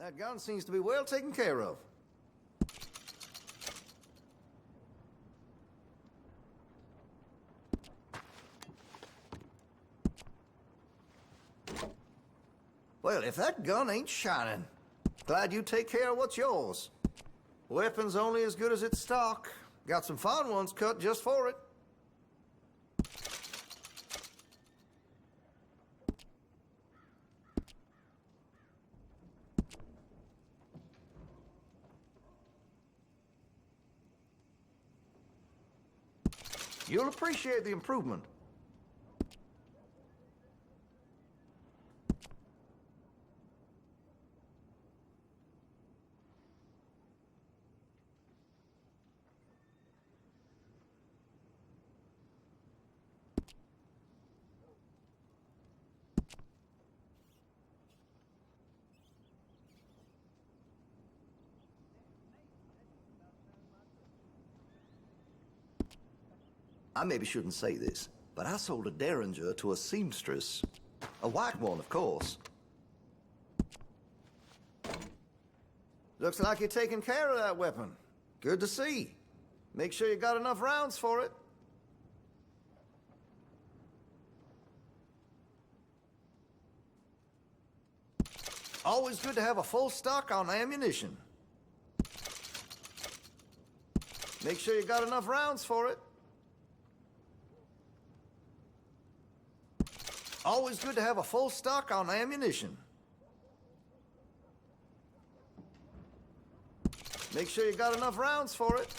That gun seems to be well taken care of. Well, if that gun ain't shining, glad you take care of what's yours. Weapon's only as good as its stock. Got some fine ones cut just for it. You'll appreciate the improvement. I maybe shouldn't say this, but I sold a Derringer to a seamstress. A white one, of course. Looks like you're taking care of that weapon. Good to see. Make sure you got enough rounds for it. Always good to have a full stock on ammunition. Make sure you got enough rounds for it. Always good to have a full stock on ammunition. Make sure you got enough rounds for it.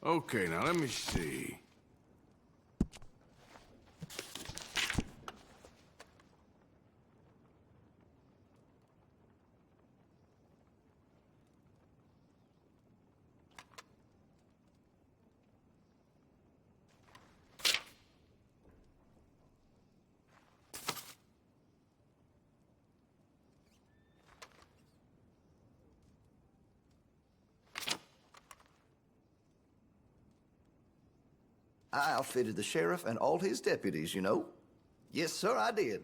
Okay, now let me see. I outfitted the sheriff and all his deputies, you know. Yes, sir, I did.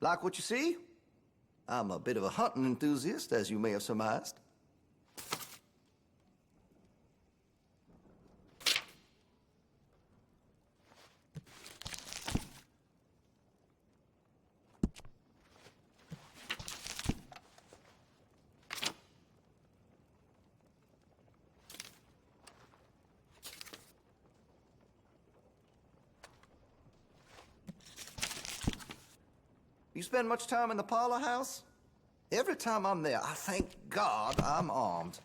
Like what you see? I'm a bit of a hunting enthusiast, as you may have surmised. You spend much time in the parlor house? Every time I'm there, I thank God I'm armed.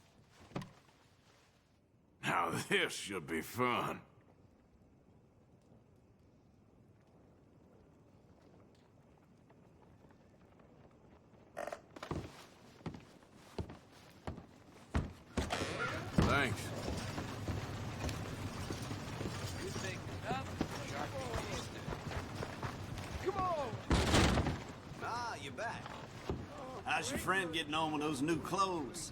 Now this should be fun. Thanks. Back. How's your friend getting on with those new clothes?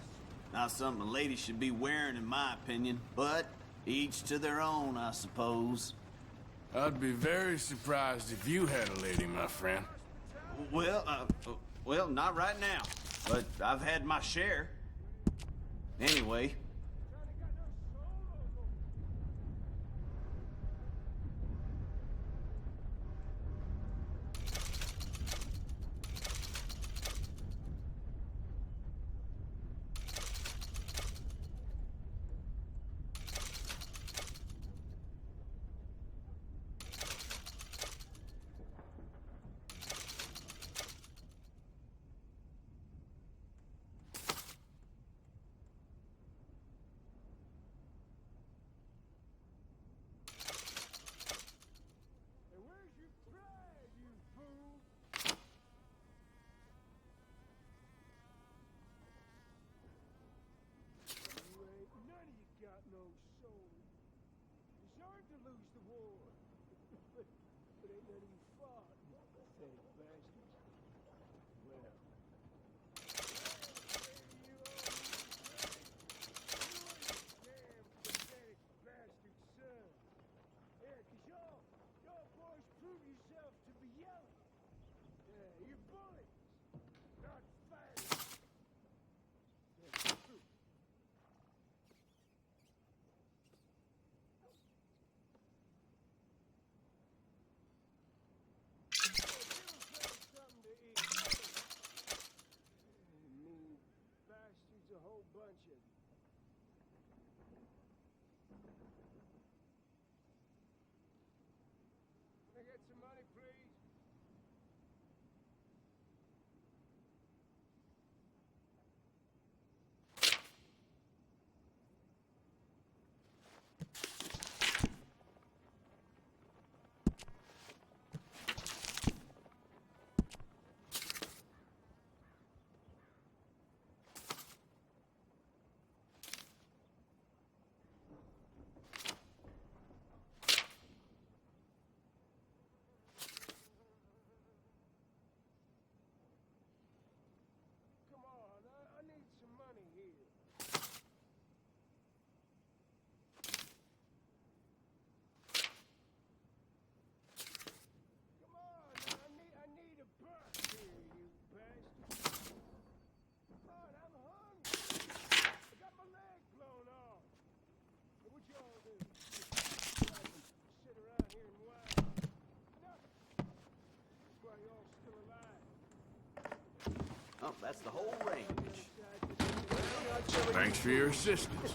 Not something a lady should be wearing, in my opinion, but each to their own, I suppose. I'd be very surprised if you had a lady, my friend. Well, not right now, but I've had my share. Anyway. war. But ain't none of you fought, you pathetic bastards. Well. You damn pathetic bastard son. Yeah, 'cause y'all boys prove yourself to be yellow. Yeah, you're bullies, not fighters. That's true. Something to eat. Mean bastards, a whole bunch of them. Can I get some money, please? Come on, I need some money here. Come on, I need a buck here, you bastard. Come on, I'm hungry. I got my leg blown off. What y'all do? Just sit around here and whine? Nothing. That's why y'all still alive. Oh, that's the whole range. Thanks for your assistance.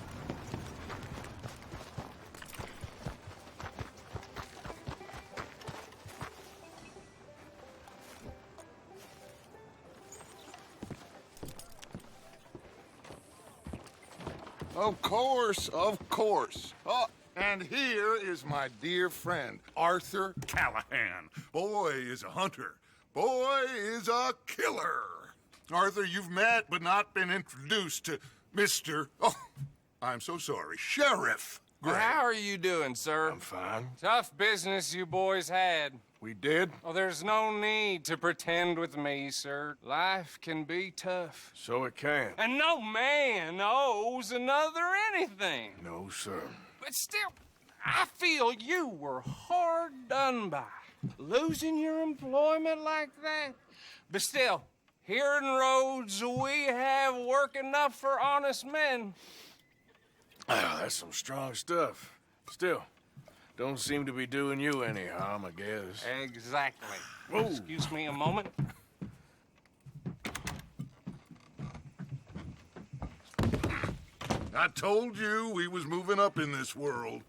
Of course, of course. Oh, and here is my dear friend, Arthur Callahan. Boy is a hunter. Boy is a killer. Arthur, you've met but not been introduced to Mr. Oh, I'm so sorry, Sheriff Gray. How are you doing, sir? I'm fine. Tough business you boys had. We did? Oh, there's no need to pretend with me, sir. Life can be tough. So it can. And no man owes another anything. No, sir. But still, I feel you were hard done by. Losing your employment like that. But still, here in Rhodes, we have work enough for honest men. Oh, that's some strong stuff. Still, don't seem to be doing you any harm, I guess. Exactly. Excuse me a moment. I told you we was moving up in this world.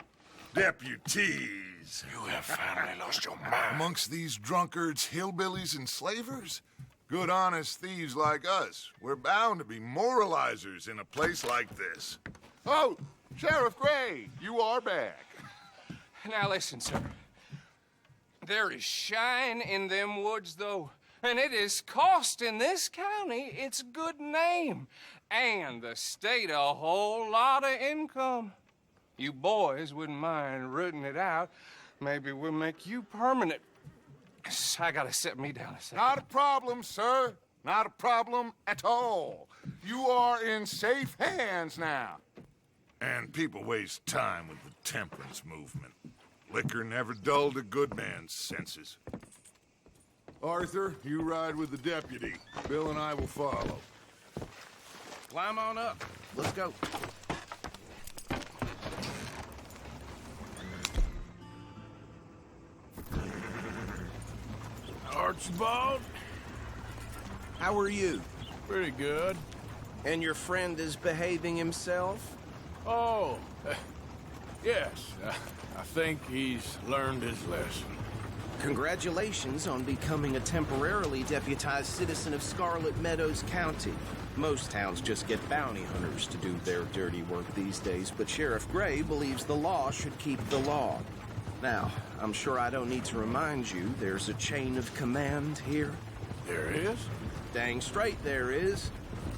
Deputies. You have finally lost your mind. Amongst these drunkards, hillbillies, and slavers? Good, honest thieves like us. We're bound to be moralizers in a place like this. Oh, Sheriff Gray, you are back. Now listen, sir. There is shine in them woods, though, and it is costing this county its good name and the state a whole lot of income. You boys wouldn't mind rooting it out. Maybe we'll make you permanent. I gotta sit me down a second. Not a problem, sir. Not a problem at all. You are in safe hands now. And people waste time with the temperance movement. Liquor never dulled a good man's senses. Arthur, you ride with the deputy. Bill and I will follow. Climb on up. Let's go. Archibald? How are you? Pretty good. And your friend is behaving himself? Oh, yes. I think he's learned his lesson. Congratulations on becoming a temporarily deputized citizen of Scarlet Meadows County. Most towns just get bounty hunters to do their dirty work these days, but Sheriff Gray believes the law should keep the law. Now, I'm sure I don't need to remind you there's a chain of command here. There is? Dang straight there is.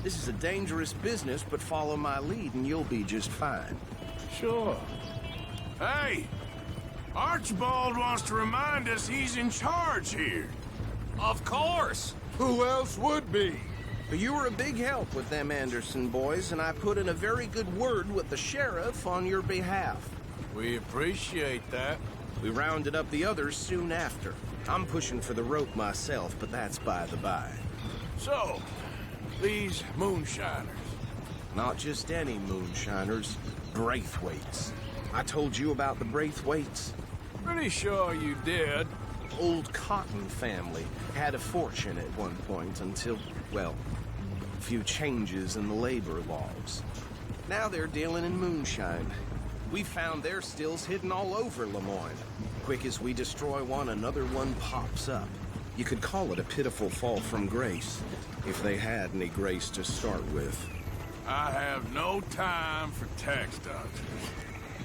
This is a dangerous business, but follow my lead and you'll be just fine. Sure. Hey! Archibald wants to remind us he's in charge here. Of course. Who else would be? You were a big help with them Anderson boys, and I put in a very good word with the sheriff on your behalf. We appreciate that. We rounded up the others soon after. I'm pushing for the rope myself, but that's by the by. So, these moonshiners. Not just any moonshiners, Braithwaites. I told you about the Braithwaites. Pretty sure you did. Old Cotton family had a fortune at one point until, well, a few changes in the labor laws. Now they're dealing in moonshine. We found their stills hidden all over Lemoyne. Quick as we destroy one, another one pops up. You could call it a pitiful fall from grace, if they had any grace to start with. I have no time for tax doctors.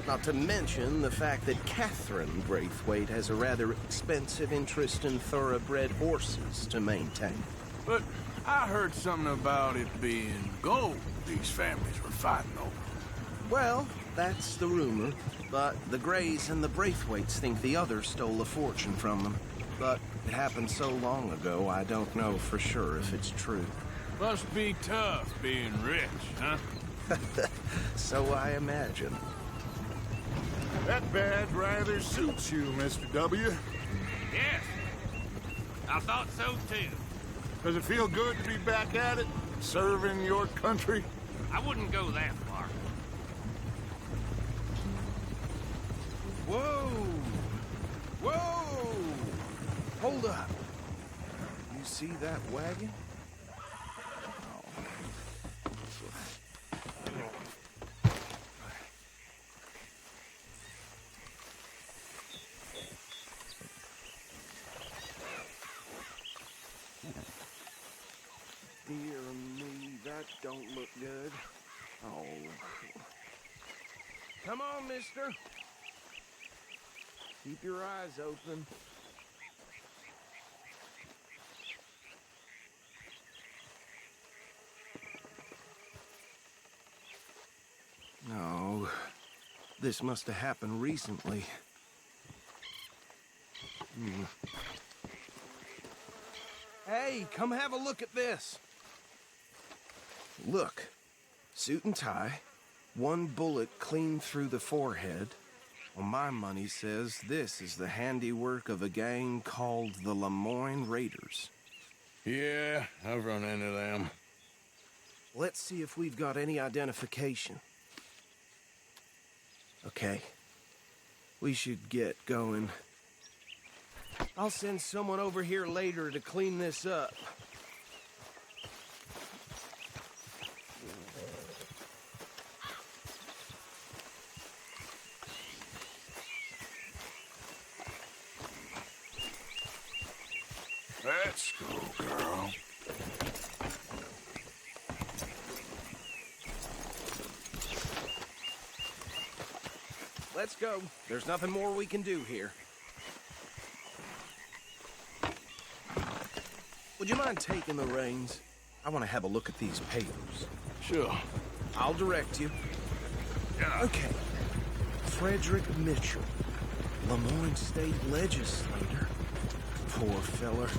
Not to mention the fact that Catherine Braithwaite has a rather expensive interest in thoroughbred horses to maintain. But I heard something about it being gold these families were fighting over. Well, that's the rumor. But the Greys and the Braithwaites think the others stole a fortune from them. But it happened so long ago, I don't know for sure if it's true. Must be tough being rich, huh? So I imagine. That badge rather suits you, Mr. W. Yes. I thought so too. Does it feel good to be back at it, serving your country? I wouldn't go that far. Whoa! Whoa! Hold up. You see that wagon? Dear me, that don't look good. Oh. Come on, mister. Keep your eyes open. No. This must have happened recently. Hey, come have a look at this. Look. Suit and tie. One bullet clean through the forehead. Well, my money says this is the handiwork of a gang called the Lemoyne Raiders. Yeah, I've run into them. Let's see if we've got any identification. Okay. We should get going. I'll send someone over here later to clean this up. Let's go, girl. Let's go. There's nothing more we can do here. Would you mind taking the reins? I want to have a look at these papers. Sure. I'll direct you. Yeah. Okay. Frederick Mitchell, Lemoyne State Legislator. Poor feller.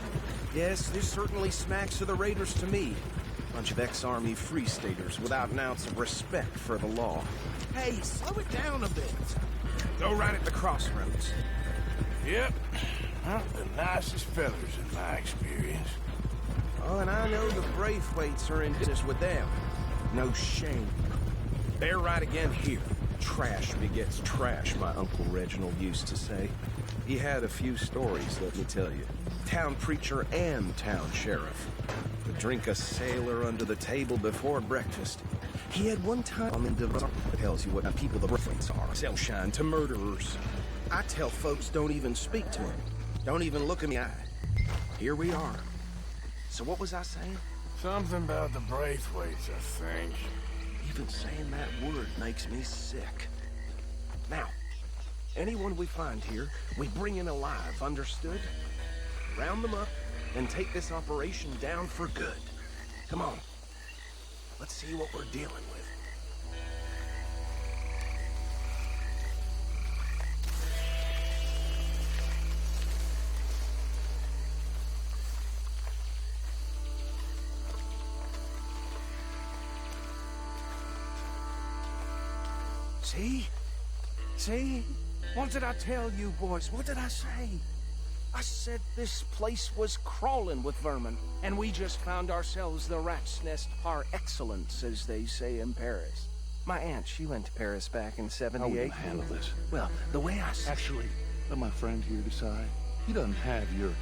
Yes, this certainly smacks of the Raiders to me. Bunch of ex-Army Free Staters without an ounce of respect for the law. Hey, slow it down a bit. Go right at the crossroads. Yep. Not the nicest fellers in my experience. Oh, and I know the Braithwaites are in business with them. No shame. They're right again here. Trash begets trash, my Uncle Reginald used to say. He had a few stories, let me tell you. Town preacher and town sheriff. Could drink a sailor under the table before breakfast. He had one time in the tells you what people the Braithwaites are. Sell shine to murderers. I tell folks don't even speak to him. Don't even look in the eye. Here we are. So what was I saying? Something about the Braithwaites, I think. Even saying that word makes me sick. Now, anyone we find here, we bring in alive, understood? Round them up and take this operation down for good. Come on. Let's see what we're dealing with. See? See? What did I tell you, boys? What did I say? I said this place was crawling with vermin, and we just found ourselves the rat's nest par excellence, as they say in Paris. My aunt, she went to Paris back in '78. How will you handle this? Well, the way I see... Actually, let my friend here decide. He doesn't have your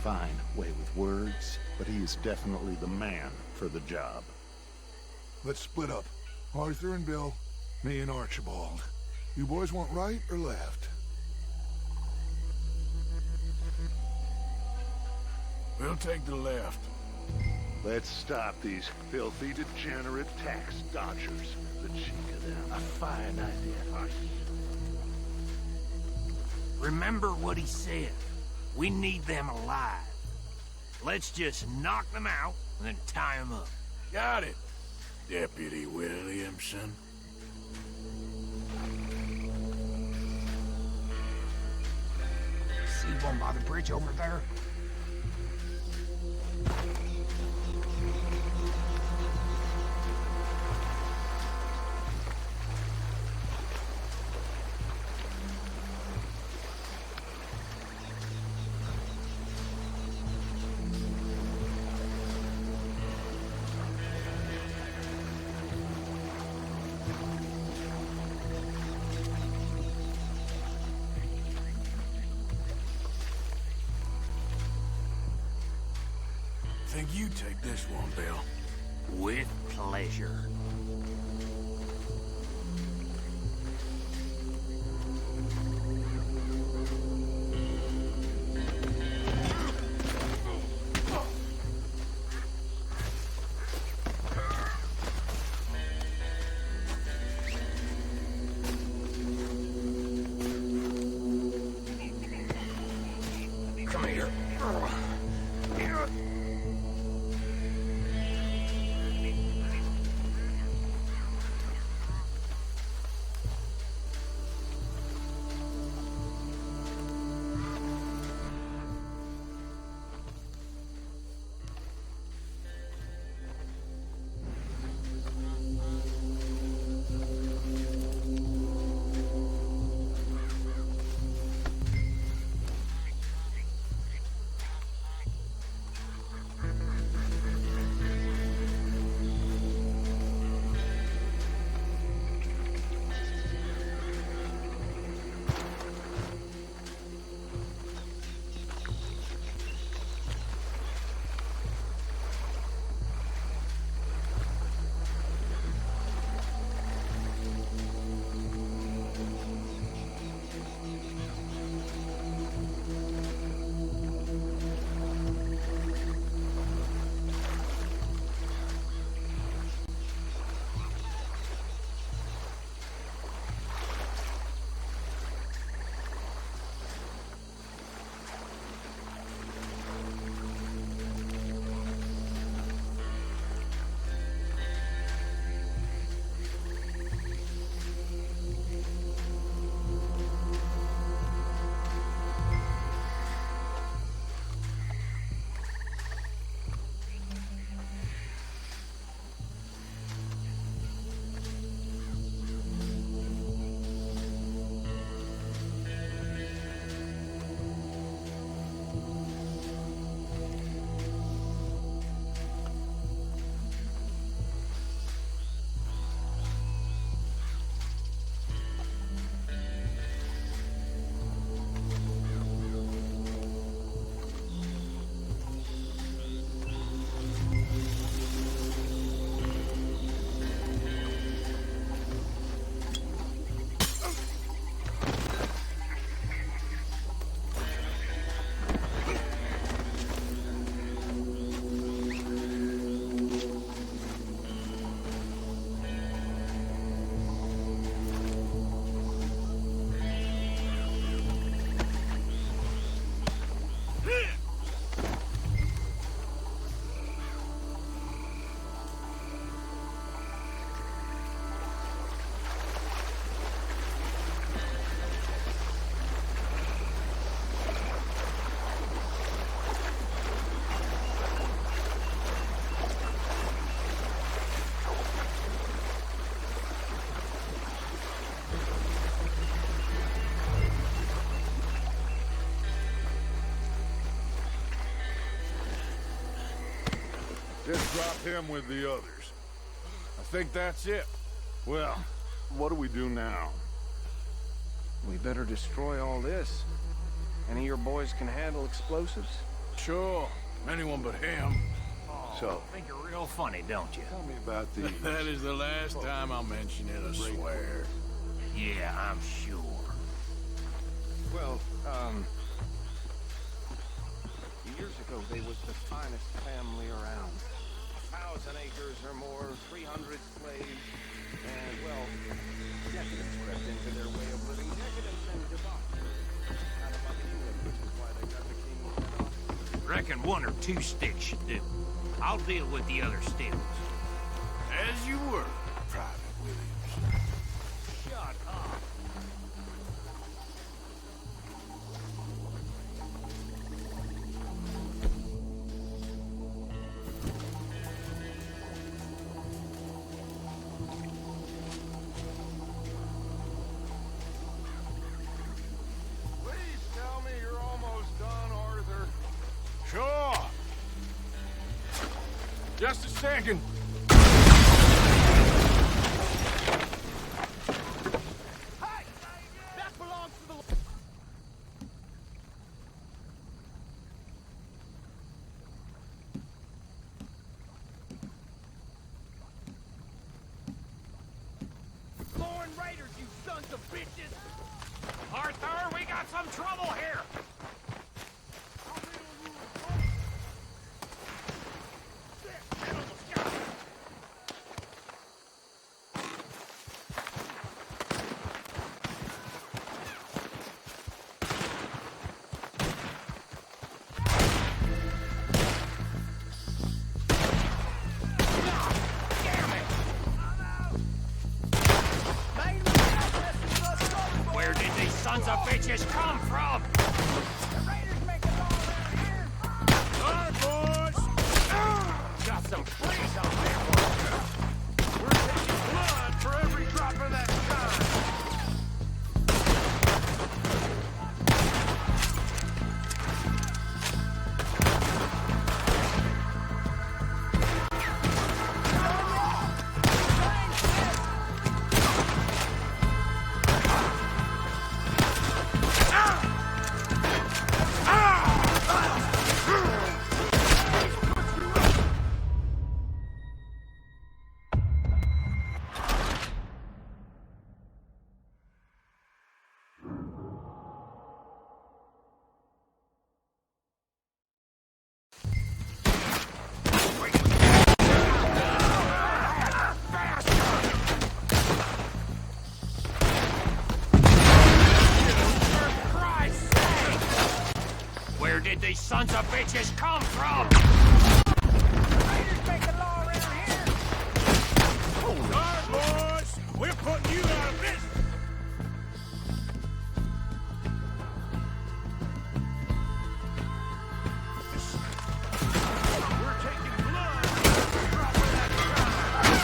fine way with words, but he is definitely the man for the job. Let's split up. Arthur and Bill, me and Archibald. You boys want right or left? We'll take the left. Let's stop these filthy, degenerate tax dodgers. The cheek of them. A fine idea. Remember what he said. We need them alive. Let's just knock them out and then tie them up. Got it, Deputy Williamson. See one by the bridge over there? Think you take this one, Bill. With pleasure. Come here. Just drop him with the others. I think that's it. Well, what do we do now? We better destroy all this. Any of your boys can handle explosives? Sure. Anyone but him. So, Think you're real funny, don't you? tell me about the... That is the last time I'll mention it, I swear. Yeah, I'm sure. Well, years ago, they was the finest family around. 1,000 acres or more, 300 slaves, and, well, decadence crept into their way of living. Decadence and debauchery. Kind of like England, which is why they got the king's head off. Reckon one or two sticks should do. I'll deal with the other stills. As you were, Private Williams. Shut up. Please tell me you're almost done, Arthur. Sure. Just a second. Foreign raiders, you sons of bitches! Arthur, we got some trouble here! Where did these sons of bitches come from? Alright, boys! Got some freeze on there. We're taking blood for every drop of that shine. Where did these sons of bitches come from? Alright, boys! We're putting you out of business! We're taking blood for every drop of that shine.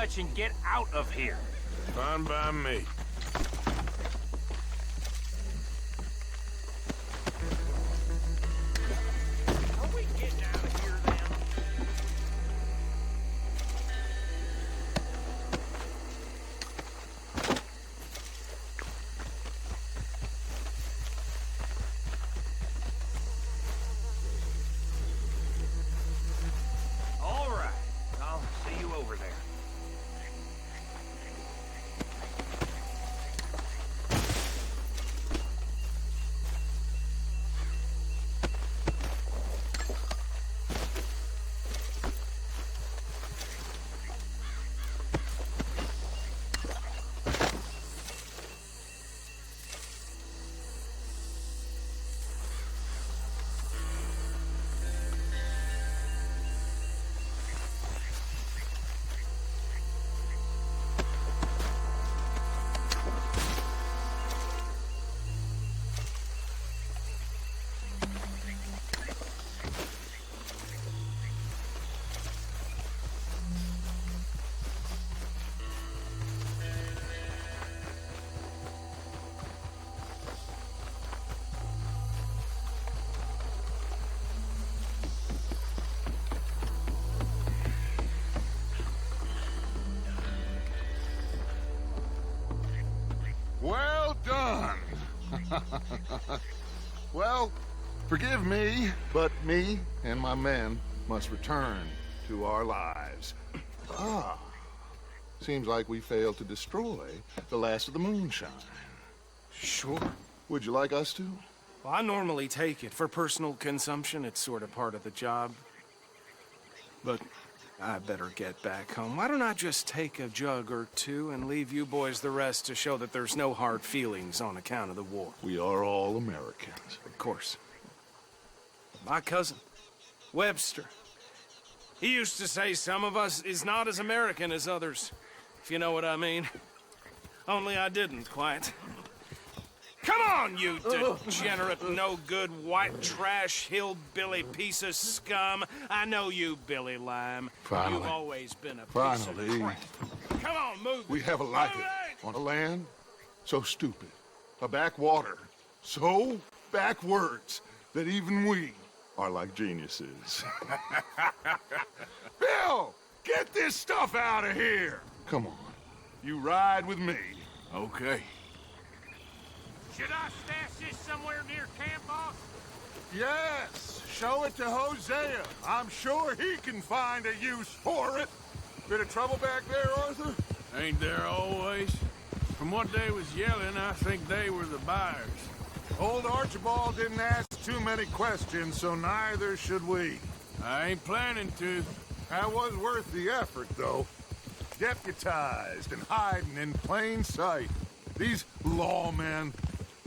Dutch and get out of here. Fine by me. Are we getting out of here then? All right. I'll see you over there. Well done. Well, forgive me, but me and my men must return to our lives. Seems like we failed to destroy the last of the moonshine. Sure. Would you like us to? Well, I normally take it. For personal consumption, it's sort of part of the job. But I better get back home. Why don't I just take a jug or two and leave you boys the rest to show that there's no hard feelings on account of the war? We are all Americans. Of course. My cousin, Webster, he used to say some of us is not as American as others, if you know what I mean. Only I didn't quite. Come on, you degenerate, no-good, white trash, hillbilly piece of scum. I know you, Billy Lime. Finally. You've always been a piece of crap. Come on, move. We have a life Move it! on a land so stupid, a backwater so backwards that even we are like geniuses. Bill, get this stuff out of here. Come on, you ride with me. Okay. Should I stash this somewhere near camp, boss? Yes, show it to Hosea. I'm sure he can find a use for it. Bit of trouble back there, Arthur? Ain't there always? From what they was yelling, I think they were the buyers. Old Archibald didn't ask too many questions, so neither should we. I ain't planning to. That was worth the effort, though. Deputized and hiding in plain sight. These lawmen,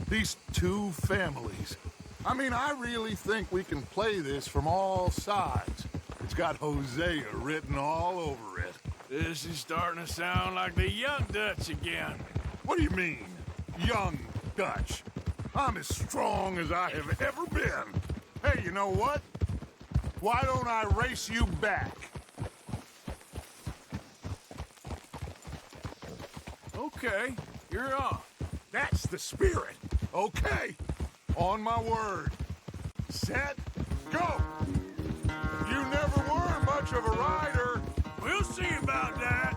these two families. I mean, I really think we can play this from all sides. It's got Hosea written all over it. This is starting to sound like the Young Dutch again. What do you mean, Young Dutch? I'm as strong as I have ever been. Hey, you know what? Why don't I race you back? Okay, you're on. That's the spirit. Okay. On my word. Set. Go. You never were much of a rider. We'll see about that.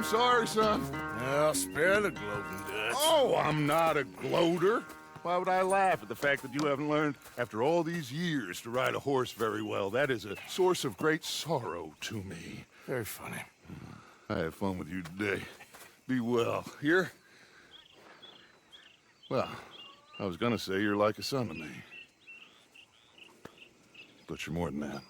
I'm sorry, son. Well, spare the gloating, Dutch. Oh, I'm not a gloater. Why would I laugh at the fact that you haven't learned, after all these years, to ride a horse very well? That is a source of great sorrow to me. Very funny. I had fun with you today. Be well. Here? Well, I was gonna say you're like a son to me. But you're more than that.